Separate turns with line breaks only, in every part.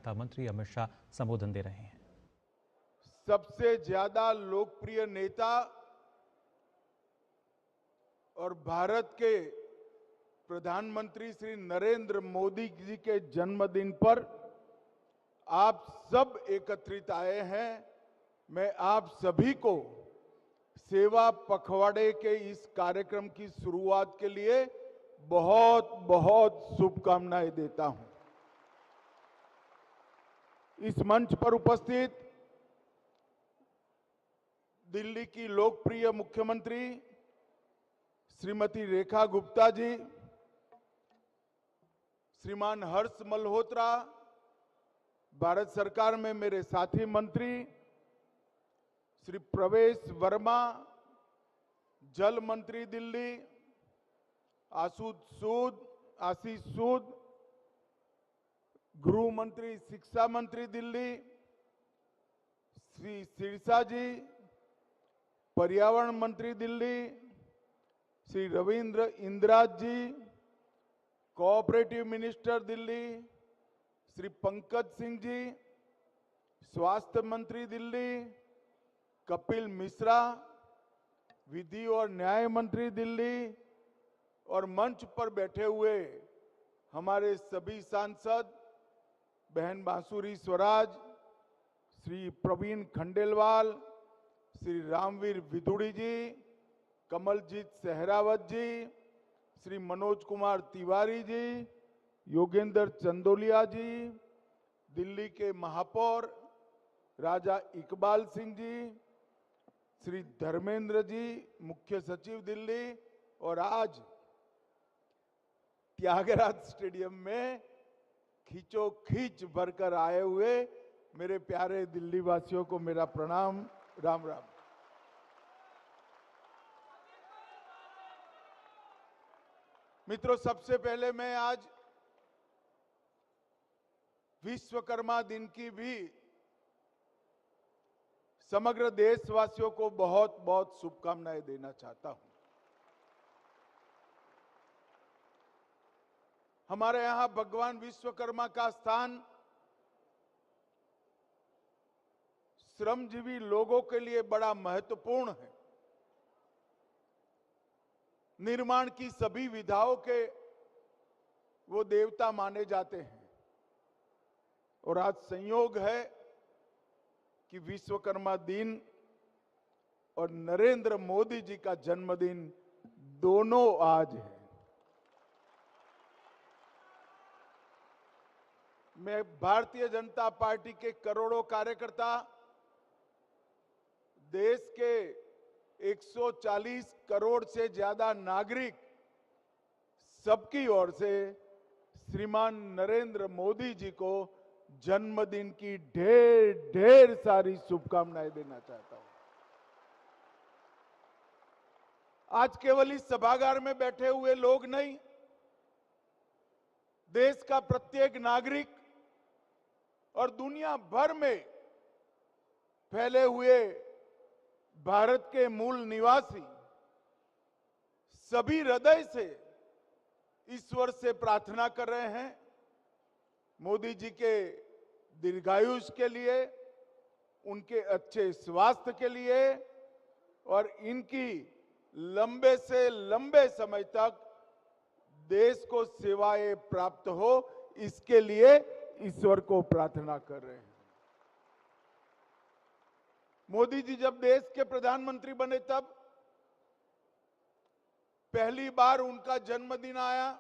सहकारिता मंत्री अमित शाह संबोधन दे रहे हैं।
सबसे ज्यादा लोकप्रिय नेता और भारत के प्रधानमंत्री श्री नरेंद्र मोदी जी के जन्मदिन पर आप सब एकत्रित आए हैं। मैं आप सभी को सेवा पखवाड़े के इस कार्यक्रम की शुरुआत के लिए बहुत बहुत शुभकामनाएं देता हूं। इस मंच पर उपस्थित दिल्ली की लोकप्रिय मुख्यमंत्री श्रीमती रेखा गुप्ता जी, श्रीमान हर्ष मल्होत्रा, भारत सरकार में मेरे साथी मंत्री श्री प्रवेश वर्मा, जल मंत्री दिल्ली आशीष सूद, गृह मंत्री शिक्षा मंत्री दिल्ली श्री सिरसा जी, पर्यावरण मंत्री दिल्ली श्री रविंद्र इंद्राज जी, कोऑपरेटिव मिनिस्टर दिल्ली श्री पंकज सिंह जी, स्वास्थ्य मंत्री दिल्ली कपिल मिश्रा, विधि और न्याय मंत्री दिल्ली और मंच पर बैठे हुए हमारे सभी सांसद, बहन बांसुरी स्वराज, श्री प्रवीण खंडेलवाल, श्री रामवीर विदुड़ी जी, कमलजीत सहरावत जी, श्री मनोज कुमार तिवारी जी, योगेंद्र चंदोलिया जी, दिल्ली के महापौर राजा इकबाल सिंह जी, श्री धर्मेंद्र जी, मुख्य सचिव दिल्ली, और आज त्यागराज स्टेडियम में खींचोखींच भरकर आए हुए मेरे प्यारे दिल्ली वासियों को मेरा प्रणाम, राम राम। मित्रों, सबसे पहले मैं आज विश्वकर्मा दिन की भी समग्र देशवासियों को बहुत बहुत शुभकामनाएं देना चाहता हूं। हमारे यहां भगवान विश्वकर्मा का स्थान श्रमजीवी लोगों के लिए बड़ा महत्वपूर्ण है। निर्माण की सभी विधाओं के वो देवता माने जाते हैं और आज संयोग है कि विश्वकर्मा दिन और नरेंद्र मोदी जी का जन्मदिन दोनों आज है। मैं भारतीय जनता पार्टी के करोड़ों कार्यकर्ता, देश के 140 करोड़ से ज्यादा नागरिक, सबकी ओर से श्रीमान नरेंद्र मोदी जी को जन्मदिन की ढेर ढेर सारी शुभकामनाएं देना चाहता हूं। आज केवल इस सभागार में बैठे हुए लोग नहीं, देश का प्रत्येक नागरिक और दुनिया भर में फैले हुए भारत के मूल निवासी सभी हृदय से ईश्वर से प्रार्थना कर रहे हैं मोदी जी के दीर्घायुष के लिए, उनके अच्छे स्वास्थ्य के लिए और इनकी लंबे से लंबे समय तक देश को सेवाएं प्राप्त हो, इसके लिए ईश्वर को प्रार्थना कर रहे हैं। मोदी जी जब देश के प्रधानमंत्री बने तब पहली बार उनका जन्मदिन आया।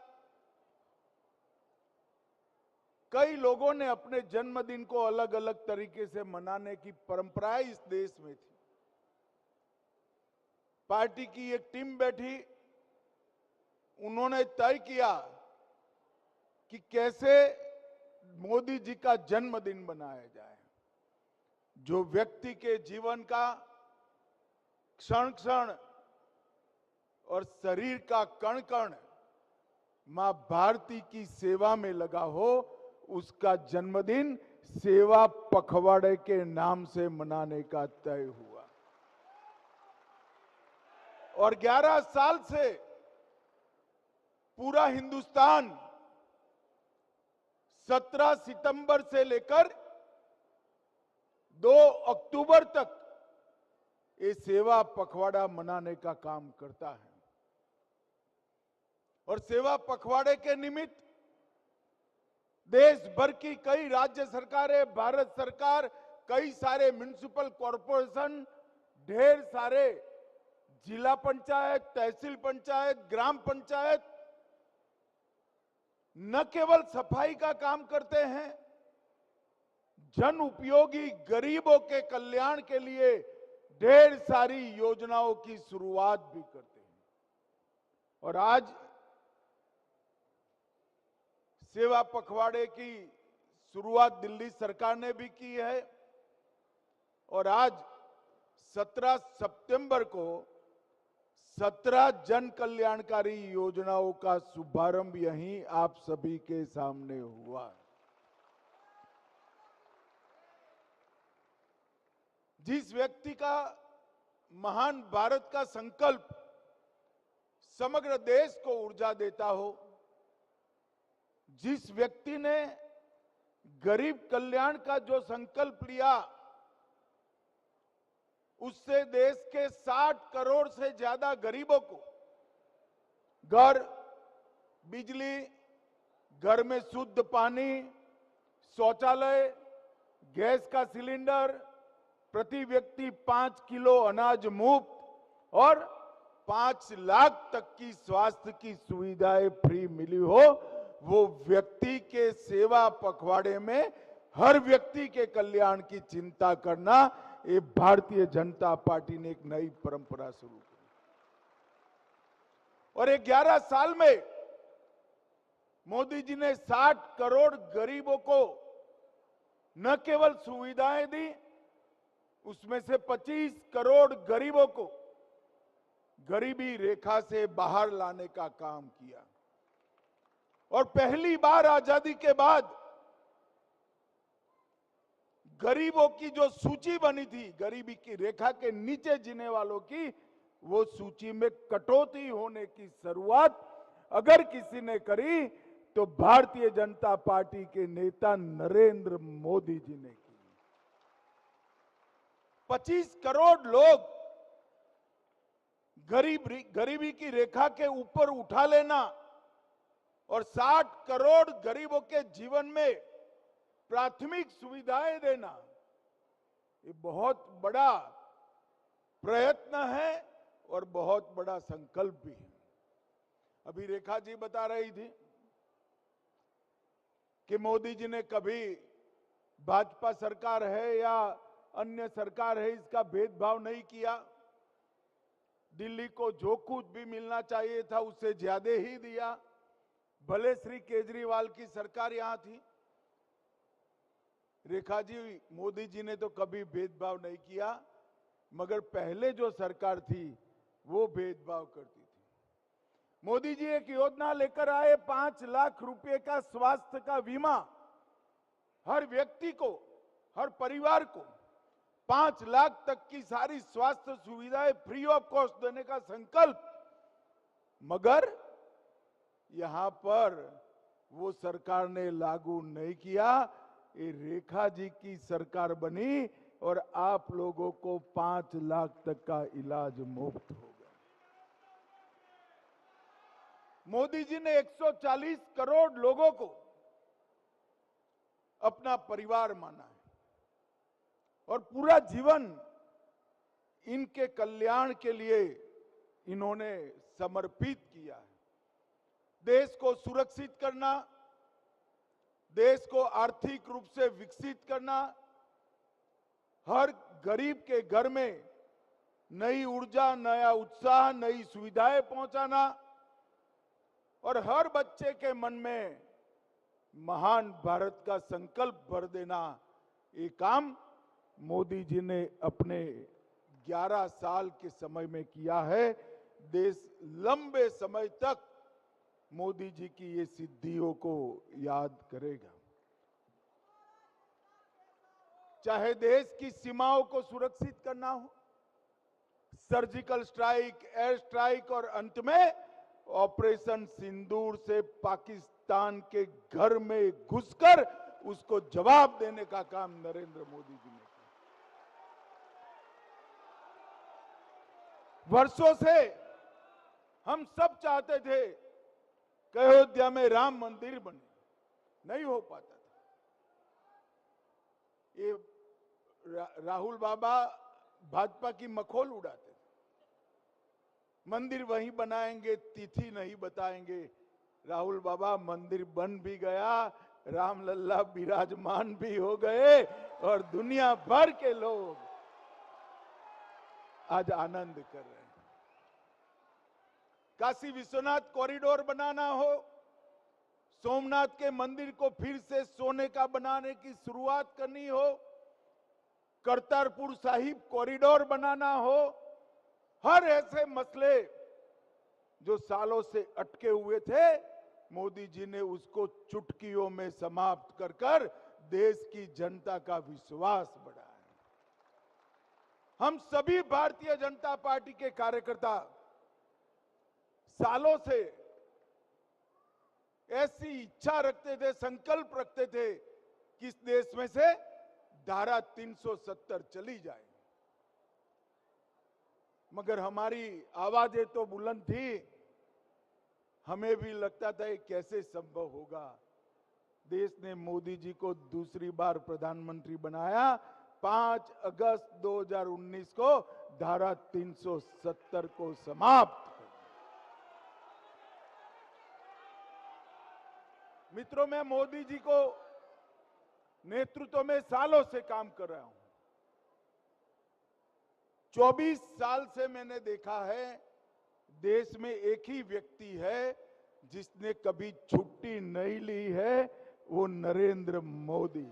कई लोगों ने अपने जन्मदिन को अलग अलग तरीके से मनाने की परंपरा इस देश में थी। पार्टी की एक टीम बैठी, उन्होंने तय किया कि कैसे मोदी जी का जन्मदिन मनाया जाए, जो व्यक्ति के जीवन का क्षण क्षण और शरीर का कण कण मां भारती की सेवा में लगा हो, उसका जन्मदिन सेवा पखवाड़े के नाम से मनाने का तय हुआ। और 11 साल से पूरा हिंदुस्तान 17 सितंबर से लेकर 2 अक्टूबर तक ये सेवा पखवाड़ा मनाने का काम करता है। और सेवा पखवाड़े के निमित्त देश भर की कई राज्य सरकारें, भारत सरकार, कई सारे म्युनिसिपल कॉरपोरेशन, ढेर सारे जिला पंचायत, तहसील पंचायत, ग्राम पंचायत न केवल सफाई का काम करते हैं, जन उपयोगी गरीबों के कल्याण के लिए ढेर सारी योजनाओं की शुरुआत भी करते हैं। और आज सेवा पखवाड़े की शुरुआत दिल्ली सरकार ने भी की है और आज 17 सितंबर को 17 जन कल्याणकारी योजनाओं का शुभारंभ यहीं आप सभी के सामने हुआ। जिस व्यक्ति का महान भारत का संकल्प समग्र देश को ऊर्जा देता हो, जिस व्यक्ति ने गरीब कल्याण का जो संकल्प लिया, उससे देश के 60 करोड़ से ज्यादा गरीबों को घर, बिजली, घर में शुद्ध पानी, शौचालय, गैस का सिलेंडर, प्रति व्यक्ति 5 किलो अनाज मुफ्त और 5 लाख तक की स्वास्थ्य की सुविधाएं फ्री मिली हो, वो व्यक्ति के सेवा पखवाड़े में हर व्यक्ति के कल्याण की चिंता करना, ये भारतीय जनता पार्टी ने एक नई परंपरा शुरू की। और ये 11 साल में मोदी जी ने 60 करोड़ गरीबों को न केवल सुविधाएं दी, उसमें से 25 करोड़ गरीबों को गरीबी रेखा से बाहर लाने का काम किया। और पहली बार आजादी के बाद गरीबों की जो सूची बनी थी, गरीबी की रेखा के नीचे जीने वालों की, वो सूची में कटौती होने की शुरुआत अगर किसी ने करी तो भारतीय जनता पार्टी के नेता नरेंद्र मोदी जी ने की। 25 करोड़ लोग गरीबी की रेखा के ऊपर उठा लेना और 60 करोड़ गरीबों के जीवन में प्राथमिक सुविधाएं देना, ये बहुत बड़ा प्रयत्न है और बहुत बड़ा संकल्प भी है। अभी रेखा जी बता रही थी कि मोदी जी ने कभी भाजपा सरकार है या अन्य सरकार है इसका भेदभाव नहीं किया। दिल्ली को जो कुछ भी मिलना चाहिए था उससे ज्यादा ही दिया। भले श्री केजरीवाल की सरकार यहां थी, रेखा जी, मोदी जी ने तो कभी भेदभाव नहीं किया, मगर पहले जो सरकार थी वो भेदभाव करती थी। मोदी जी एक योजना लेकर आए, 5 लाख रुपए का स्वास्थ्य का बीमा, हर व्यक्ति को, हर परिवार को 5 लाख तक की सारी स्वास्थ्य सुविधाएं फ्री ऑफ कॉस्ट देने का संकल्प। मगर यहां पर वो सरकार ने लागू नहीं किया। ये रेखा जी की सरकार बनी और आप लोगों को 5 लाख तक का इलाज मुफ्त हो गया। मोदी जी ने 140 करोड़ लोगों को अपना परिवार माना है और पूरा जीवन इनके कल्याण के लिए इन्होंने समर्पित किया है। देश को सुरक्षित करना, देश को आर्थिक रूप से विकसित करना, हर गरीब के घर में नई ऊर्जा, नया उत्साह, नई सुविधाएं पहुंचाना और हर बच्चे के मन में महान भारत का संकल्प भर देना, ये काम मोदी जी ने अपने 11 साल के समय में किया है। देश लंबे समय तक मोदी जी की ये सिद्धियों को याद करेगा। चाहे देश की सीमाओं को सुरक्षित करना हो, सर्जिकल स्ट्राइक, एयर स्ट्राइक और अंत में ऑपरेशन सिंदूर से पाकिस्तान के घर में घुसकर उसको जवाब देने का काम नरेंद्र मोदी जी ने किया। वर्षों से हम सब चाहते थे कि अयोध्या में राम मंदिर बने, नहीं हो पाता था। ये राहुल बाबा भाजपा की मखौल उड़ाते थे, मंदिर वहीं बनाएंगे, तिथि नहीं बताएंगे। राहुल बाबा मंदिर बन भी गया, रामलल्ला विराजमान भी हो गए और दुनिया भर के लोग आज आनंद कर रहे हैं। काशी विश्वनाथ कॉरिडोर बनाना हो, सोमनाथ के मंदिर को फिर से सोने का बनाने की शुरुआत करनी हो, करतारपुर साहिब कॉरिडोर बनाना हो, हर ऐसे मसले जो सालों से अटके हुए थे, मोदी जी ने उसको चुटकियों में समाप्त कर कर देश की जनता का विश्वास बढ़ाया। हम सभी भारतीय जनता पार्टी के कार्यकर्ता सालों से ऐसी इच्छा रखते थे, संकल्प रखते थे कि इस देश में से धारा 370 चली जाए, मगर हमारी आवाजें तो बुलंद थी। हमें भी लगता था ये कैसे संभव होगा। देश ने मोदी जी को दूसरी बार प्रधानमंत्री बनाया। 5 अगस्त 2019 को धारा 370 को समाप्त कर। मित्रों, मैं मोदी जी को नेतृत्व में सालों से काम कर रहा हूं। 24 साल से मैंने देखा है देश में एक ही व्यक्ति है जिसने कभी छुट्टी नहीं ली है, वो नरेंद्र मोदी।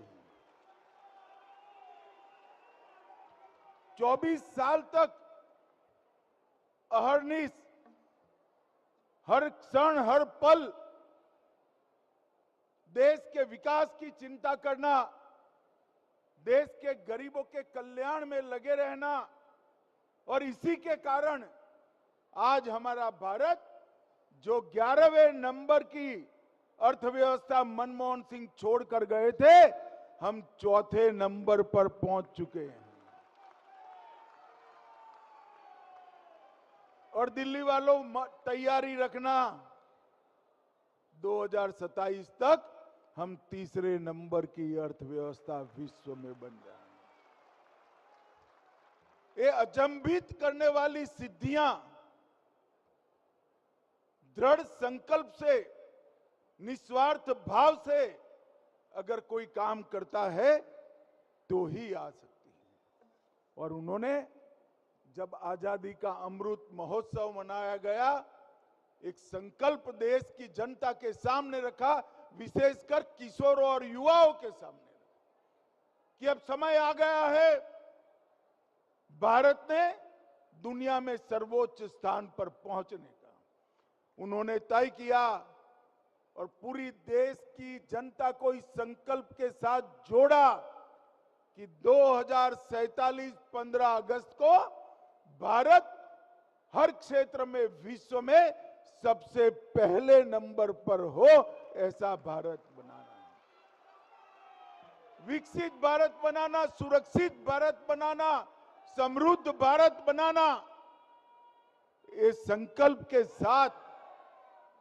24 साल तक अहर्निश, हर क्षण हर पल देश के विकास की चिंता करना, देश के गरीबों के कल्याण में लगे रहना, और इसी के कारण आज हमारा भारत जो 11वें नंबर की अर्थव्यवस्था मनमोहन सिंह छोड़कर गए थे, हम 4थे नंबर पर पहुंच चुके हैं। और दिल्ली वालों, तैयारी रखना, 2027 तक हम 3रे नंबर की अर्थव्यवस्था विश्व में बन जाएंगे। ये अचंभित करने वाली सिद्धियां दृढ़ संकल्प से, निस्वार्थ भाव से अगर कोई काम करता है तो ही आ सकती है। और उन्होंने जब आजादी का अमृत महोत्सव मनाया गया, एक संकल्प देश की जनता के सामने रखा, विशेषकर किशोरों और युवाओं के सामने रखा कि अब समय आ गया है, भारत ने दुनिया में सर्वोच्च स्थान पर पहुंचने का। उन्होंने तय किया और पूरी देश की जनता को इस संकल्प के साथ जोड़ा कि 2047 15 अगस्त को भारत हर क्षेत्र में विश्व में सबसे पहले नंबर पर हो, ऐसा भारत बनाना है। विकसित भारत बनाना, सुरक्षित भारत बनाना, समृद्ध भारत बनाना, इस संकल्प के साथ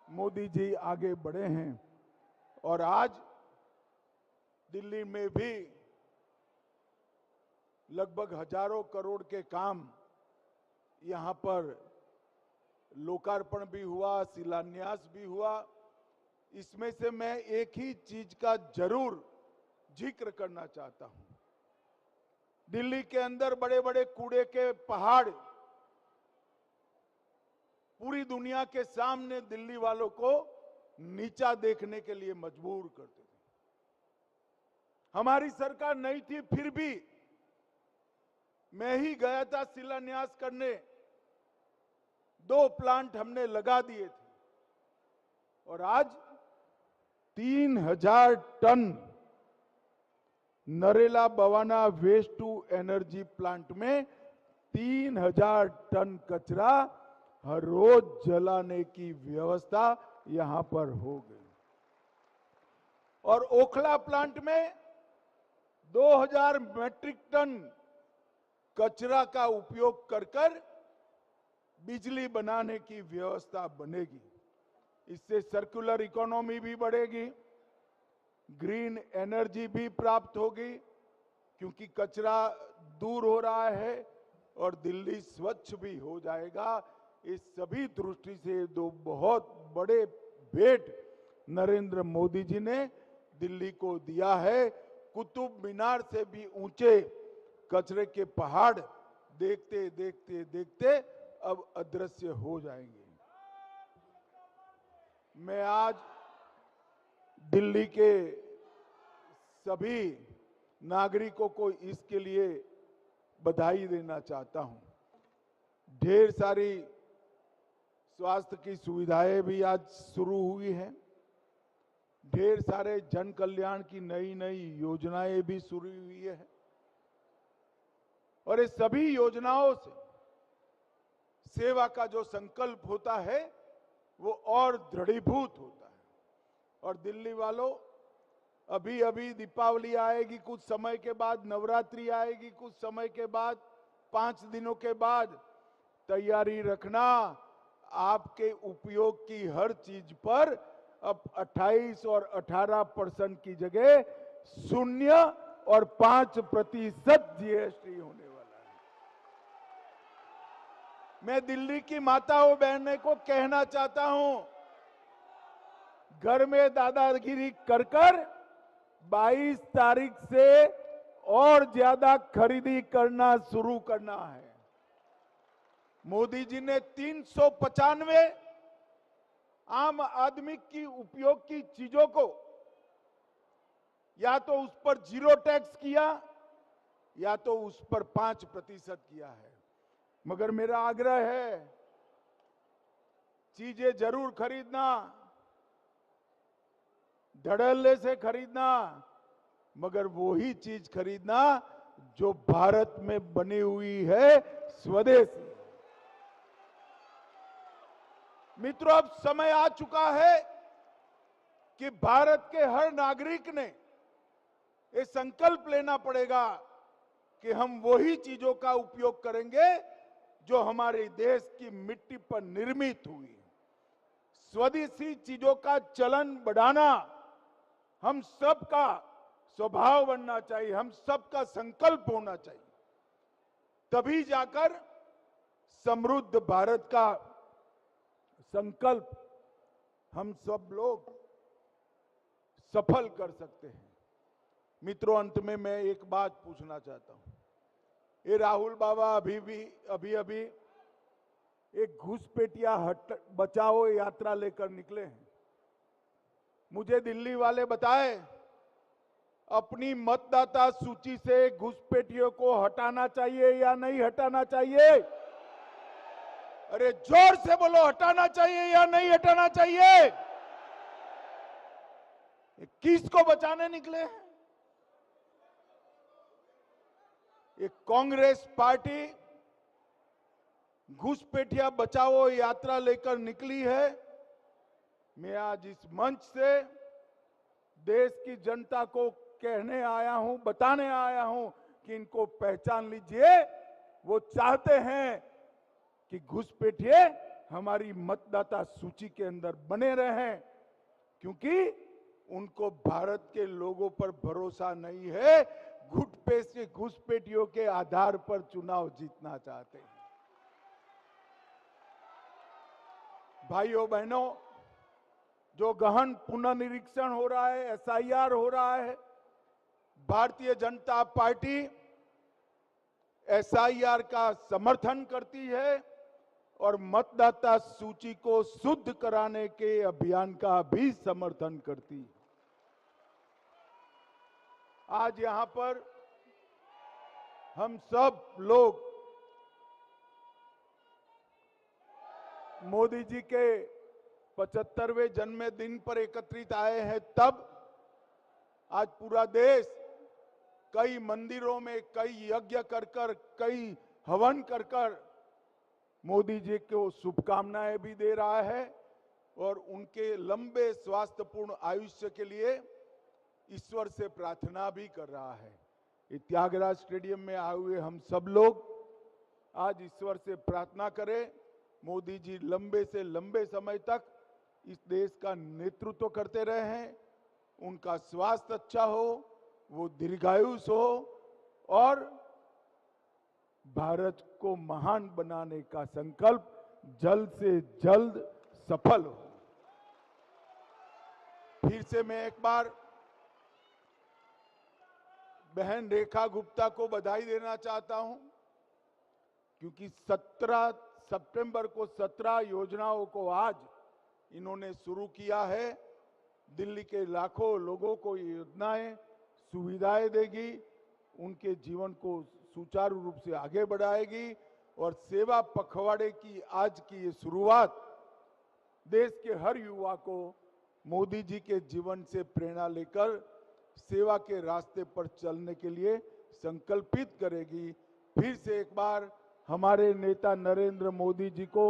मोदी जी आगे बढ़े हैं। और आज दिल्ली में भी लगभग हजारों करोड़ के काम यहां पर लोकार्पण भी हुआ, शिलान्यास भी हुआ। इसमें से मैं एक ही चीज का जरूर जिक्र करना चाहता हूं। दिल्ली के अंदर बड़े बड़े कूड़े के पहाड़ पूरी दुनिया के सामने दिल्ली वालों को नीचा देखने के लिए मजबूर करते थे। हमारी सरकार नहीं थी, फिर भी मैं ही गया था शिलान्यास करने। 2 प्लांट हमने लगा दिए थे और आज 3000 ton Narela Bawana waste to energy plant में 3000 टन कचरा हर रोज जलाने की व्यवस्था यहां पर हो गई। और ओखला प्लांट में 2000 मेट्रिक टन कचरा का उपयोग कर बिजली बनाने की व्यवस्था बनेगी। इससे सर्कुलर इकोनॉमी भी बढ़ेगी, ग्रीन एनर्जी भी प्राप्त होगी, क्योंकि कचरा दूर हो रहा है और दिल्ली स्वच्छ भी हो जाएगा। इस सभी दृष्टि से दो बहुत बड़े भेंट नरेंद्र मोदी जी ने दिल्ली को दिया है। कुतुब मीनार से भी ऊंचे कचरे के पहाड़ देखते देखते देखते अब अदृश्य हो जाएंगे। मैं आज दिल्ली के सभी नागरिकों को इसके लिए बधाई देना चाहता हूं। ढेर सारी स्वास्थ्य की सुविधाएं भी आज शुरू हुई हैं, ढेर सारे जन कल्याण की नई नई योजनाएं भी शुरू हुई है और ये सभी योजनाओं से सेवा का जो संकल्प होता है वो और दृढ़ीभूत होता है। और दिल्ली वालों, अभी अभी दीपावली आएगी, कुछ समय के बाद नवरात्रि आएगी, कुछ समय के बाद 5 दिनों के बाद तैयारी रखना। आपके उपयोग की हर चीज पर अब 28 और 18% की जगह 0 और 5% जीएसटी होने वाला है। मैं दिल्ली की माताओं बहनों को कहना चाहता हूं, घर में दादागिरी कर 22 तारीख से और ज्यादा खरीदी करना शुरू करना है। मोदी जी ने 395 आम आदमी की उपयोग की चीजों को या तो उस पर 0 टैक्स किया या तो उस पर 5% किया है। मगर मेरा आग्रह है, चीजें जरूर खरीदना, धड़ल्ले से खरीदना, मगर वो ही चीज खरीदना जो भारत में बनी हुई है, स्वदेशी। मित्रों, अब समय आ चुका है कि भारत के हर नागरिक ने ये संकल्प लेना पड़ेगा कि हम वही चीजों का उपयोग करेंगे जो हमारे देश की मिट्टी पर निर्मित हुई। स्वदेशी चीजों का चलन बढ़ाना हम सबका स्वभाव बनना चाहिए, हम सबका संकल्प होना चाहिए। तभी जाकर समृद्ध भारत का संकल्प हम सब लोग सफल कर सकते हैं। मित्रों, अंत में मैं एक बात पूछना चाहता हूं। ये राहुल बाबा अभी एक घुसपैठिया बचाओ यात्रा लेकर निकले हैं। मुझे दिल्ली वाले बताए, अपनी मतदाता सूची से घुसपैठियों को हटाना चाहिए या नहीं हटाना चाहिए? अरे जोर से बोलो, हटाना चाहिए या नहीं हटाना चाहिए? किसको बचाने निकले हैं? ये कांग्रेस पार्टी घुसपैठिया बचाओ यात्रा लेकर निकली है। मैं आज इस मंच से देश की जनता को कहने आया हूं, बताने आया हूं कि इनको पहचान लीजिए। वो चाहते हैं कि घुसपैठिए हमारी मतदाता सूची के अंदर बने रहें, क्योंकि उनको भारत के लोगों पर भरोसा नहीं है। घुसपैठियों के आधार पर चुनाव जीतना चाहते हैं। भाइयों बहनों, जो गहन पुनर्निरीक्षण हो रहा है, एसआईआर हो रहा है, भारतीय जनता पार्टी एसआईआर का समर्थन करती है और मतदाता सूची को शुद्ध कराने के अभियान का भी समर्थन करती है। आज यहां पर हम सब लोग मोदी जी के 75वें जन्मदिन पर एकत्रित आए हैं। तब आज पूरा देश कई मंदिरों में कई यज्ञ कर कई हवन कर मोदी जी को शुभकामनाएं भी दे रहा है और उनके लंबे स्वास्थ्यपूर्ण आयुष्य के लिए ईश्वर से प्रार्थना भी कर रहा है। ये त्यागराज स्टेडियम में आए हुए हम सब लोग आज ईश्वर से प्रार्थना करें, मोदी जी लंबे से लंबे समय तक इस देश का नेतृत्व करते रहे हैं, उनका स्वास्थ्य अच्छा हो, वो दीर्घायुष हो और भारत को महान बनाने का संकल्प जल्द से जल्द सफल हो। फिर से मैं एक बार बहन रेखा गुप्ता को बधाई देना चाहता हूं, क्योंकि 17 सितंबर को 17 योजनाओं को आज इन्होंने शुरू किया है। दिल्ली के लाखों लोगों को ये योजनाएं सुविधाएं देगी, उनके जीवन को सुचारू रूप से आगे बढ़ाएगी और सेवा पखवाड़े की आज की ये शुरुआत देश के हर युवा को मोदी जी के जीवन से प्रेरणा लेकर सेवा के रास्ते पर चलने के लिए संकल्पित करेगी। फिर से एक बार हमारे नेता नरेंद्र मोदी जी को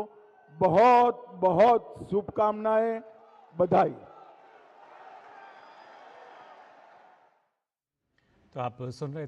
बहुत बहुत शुभकामनाएं, बधाई।
तो आप सुन रहे